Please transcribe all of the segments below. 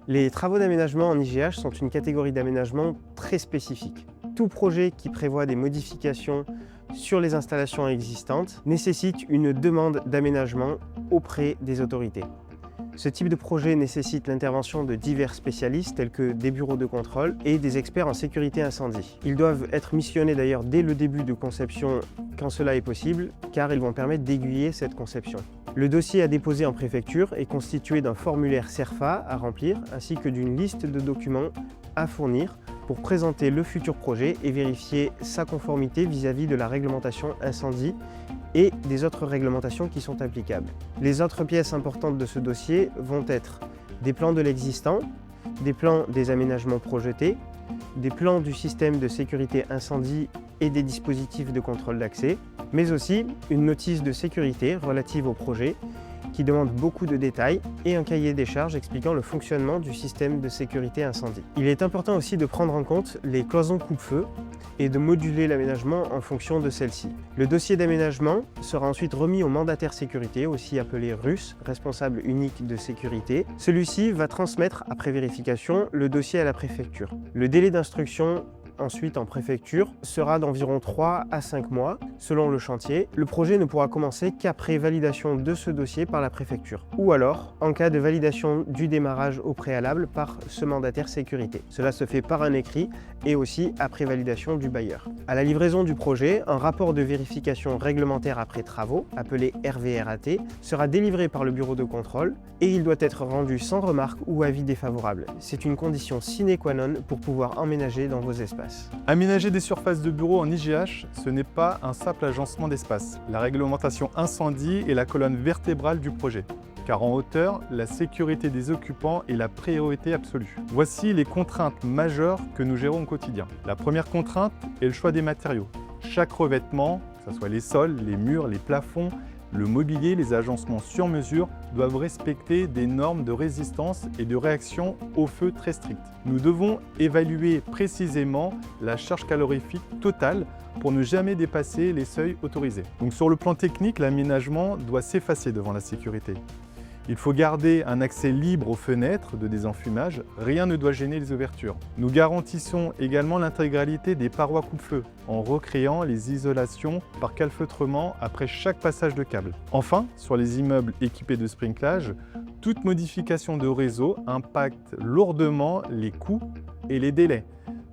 Les travaux d'aménagement en IGH sont une catégorie d'aménagement très spécifique. Tout projet qui prévoit des modifications sur les installations existantes nécessite une demande d'aménagement auprès des autorités. Ce type de projet nécessite l'intervention de divers spécialistes tels que des bureaux de contrôle et des experts en sécurité incendie. Ils doivent être missionnés d'ailleurs dès le début de conception quand cela est possible, car ils vont permettre d'aiguiller cette conception. Le dossier à déposer en préfecture est constitué d'un formulaire CERFA à remplir ainsi que d'une liste de documents à fournir pour présenter le futur projet et vérifier sa conformité vis-à-vis de la réglementation incendie et des autres réglementations qui sont applicables. Les autres pièces importantes de ce dossier vont être des plans de l'existant, des plans des aménagements projetés, des plans du système de sécurité incendie et des dispositifs de contrôle d'accès, mais aussi une notice de sécurité relative au projet qui demande beaucoup de détails et un cahier des charges expliquant le fonctionnement du système de sécurité incendie. Il est important aussi de prendre en compte les cloisons coupe-feu et de moduler l'aménagement en fonction de celles-ci. Le dossier d'aménagement sera ensuite remis au mandataire sécurité, aussi appelé RUS, responsable unique de sécurité. Celui-ci va transmettre, après vérification, le dossier à la préfecture. Le délai d'instruction ensuite en préfecture sera d'environ 3 à 5 mois selon le chantier. Le projet ne pourra commencer qu'après validation de ce dossier par la préfecture ou alors en cas de validation du démarrage au préalable par ce mandataire sécurité. Cela se fait par un écrit et aussi après validation du bailleur. À la livraison du projet, un rapport de vérification réglementaire après travaux, appelé RVRAT, sera délivré par le bureau de contrôle et il doit être rendu sans remarque ou avis défavorable. C'est une condition sine qua non pour pouvoir emménager dans vos espaces. Aménager des surfaces de bureaux en IGH, ce n'est pas un simple agencement d'espace. La réglementation incendie est la colonne vertébrale du projet, car en hauteur, la sécurité des occupants est la priorité absolue. Voici les contraintes majeures que nous gérons au quotidien. La première contrainte est le choix des matériaux. Chaque revêtement, que ce soit les sols, les murs, les plafonds, le mobilier, les agencements sur mesure doivent respecter des normes de résistance et de réaction au feu très strictes. Nous devons évaluer précisément la charge calorifique totale pour ne jamais dépasser les seuils autorisés. Donc sur le plan technique, l'aménagement doit s'effacer devant la sécurité. Il faut garder un accès libre aux fenêtres de désenfumage, rien ne doit gêner les ouvertures. Nous garantissons également l'intégralité des parois coupe-feu en recréant les isolations par calfeutrement après chaque passage de câble. Enfin, sur les immeubles équipés de sprinklage, toute modification de réseau impacte lourdement les coûts et les délais.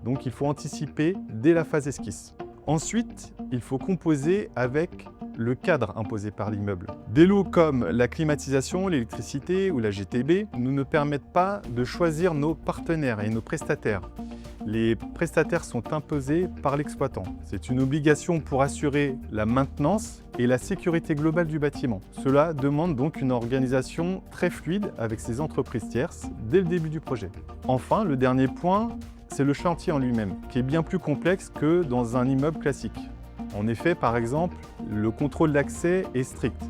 Donc il faut anticiper dès la phase esquisse. Ensuite, il faut composer avec le cadre imposé par l'immeuble. Des lots comme la climatisation, l'électricité ou la GTB nous ne permettent pas de choisir nos partenaires et nos prestataires. Les prestataires sont imposés par l'exploitant. C'est une obligation pour assurer la maintenance et la sécurité globale du bâtiment. Cela demande donc une organisation très fluide avec ces entreprises tierces dès le début du projet. Enfin, le dernier point, c'est le chantier en lui-même, qui est bien plus complexe que dans un immeuble classique. En effet, par exemple, le contrôle d'accès est strict.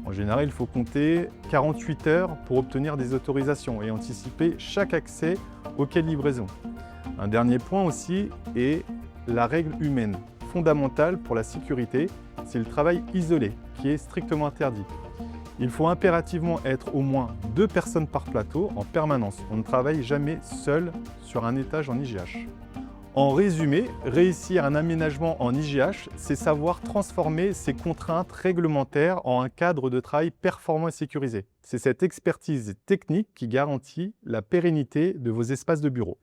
En général, il faut compter 48 heures pour obtenir des autorisations et anticiper chaque accès auquel livraison. Un dernier point aussi est la règle humaine, fondamentale pour la sécurité, c'est le travail isolé, qui est strictement interdit. Il faut impérativement être au moins 2 personnes par plateau en permanence. On ne travaille jamais seul sur un étage en IGH. En résumé, réussir un aménagement en IGH, c'est savoir transformer ces contraintes réglementaires en un cadre de travail performant et sécurisé. C'est cette expertise technique qui garantit la pérennité de vos espaces de bureau.